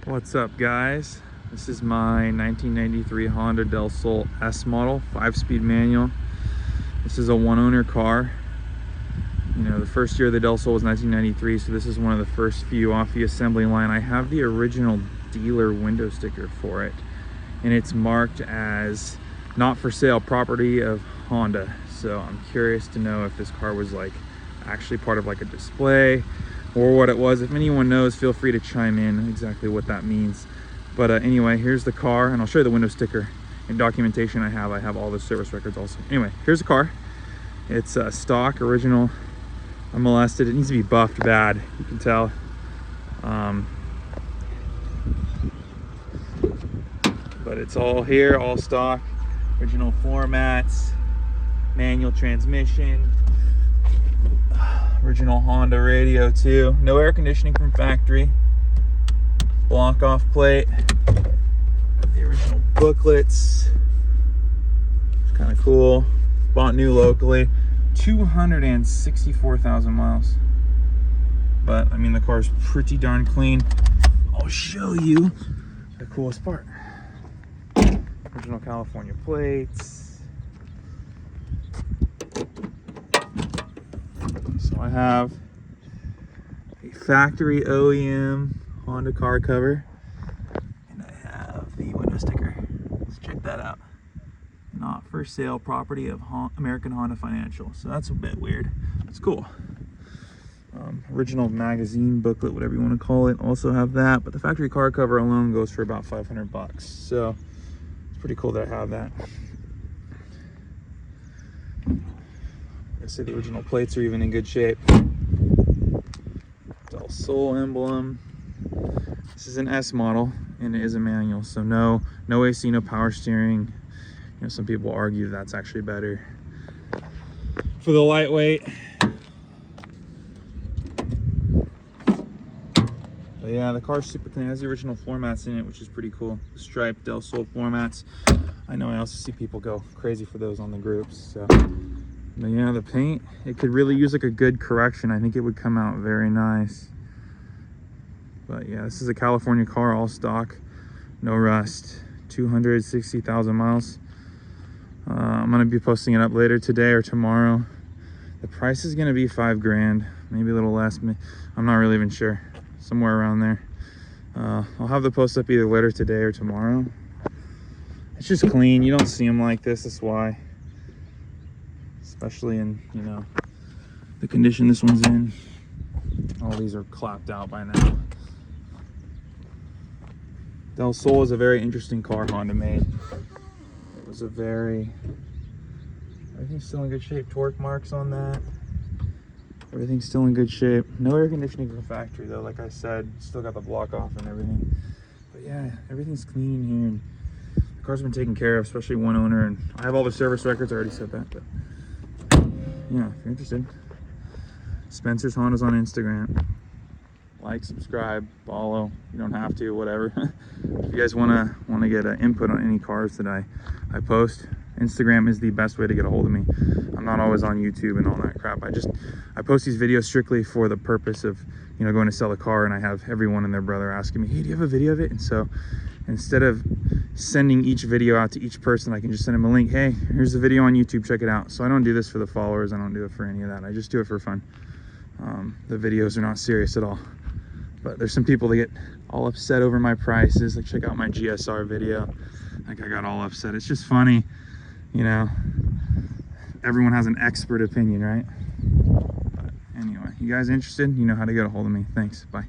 What's up, guys? This is my 1993 Honda Del Sol S model, 5-speed manual. This is a one-owner car. You know, the first year of the Del Sol was 1993, so this is one of the first few off the assembly line. I have the original dealer window sticker for it, and it's marked as not for sale, property of Honda. So I'm curious to know if this car was like actually part of like a display or what it was. If anyone knows, feel free to chime in exactly what that means. But anyway, here's the car, and I'll show you the window sticker and documentation I have all the service records also. Anyway, here's the car. It's stock, original, unmolested. It needs to be buffed bad, you can tell. But it's all here, all stock, original floor mats, manual transmission, original Honda radio too. No air conditioning from factory. Block off plate. The original booklets. It's kind of cool. Bought new locally. 264,000 miles. But I mean, the car's pretty darn clean. I'll show you the coolest part. Original California plates. So I have a factory OEM Honda car cover, and I have the window sticker. Let's check that out. Not for sale, property of American Honda Financial. So that's a bit weird. It's cool. Original magazine booklet, whatever you want to call it, also have that. But the factory car cover alone goes for about 500 bucks. So it's pretty cool that I have that. I say the original plates are even in good shape. Del Sol emblem. This is an S model, and it is a manual, so no AC, no power steering. You know, some people argue that's actually better for the lightweight. But yeah, the car's super clean. It has the original floor mats in it, which is pretty cool. The striped Del Sol floor mats. I know I also see people go crazy for those on the groups. So, but yeah, the paint, it could really use like a good correction. I think it would come out very nice. But yeah, this is a California car, all stock, no rust, 260,000 miles. I'm gonna be posting it up later today or tomorrow. The price is gonna be $5 grand, maybe a little less. I'm not really even sure, somewhere around there. I'll have the post up either later today or tomorrow. It's just clean. You don't see them like this. That's why, especially in, you know, the condition this one's in. All these are clapped out by now. Del Sol is a very interesting car Honda made. It was a very, everything's still in good shape. Torque marks on that. Everything's still in good shape. No air conditioning from the factory though, like I said. Still got the block off and everything. But yeah, everything's clean here. And the car's been taken care of, especially one owner. And I have all the service records, I already said that. But yeah, if you're interested, Spencer's Honda's on Instagram. Like, subscribe, follow. You don't have to, whatever. If you guys wanna get input on any cars that I post, Instagram is the best way to get a hold of me. I'm not always on YouTube and all that crap. I post these videos strictly for the purpose of, you know, going to sell a car, and I have everyone and their brother asking me, hey, do you have a video of it? And so instead of sending each video out to each person, I can just send them a link. Hey, here's the video on YouTube, check it out. So I don't do this for the followers. I don't do it for any of that. I just do it for fun. The videos are not serious at all. But there's some people that get all upset over my prices. Like, check out my GSR video. Like, I got all upset. It's just funny, you know. Everyone has an expert opinion, right? But anyway, you guys interested? You know how to get a hold of me. Thanks. Bye.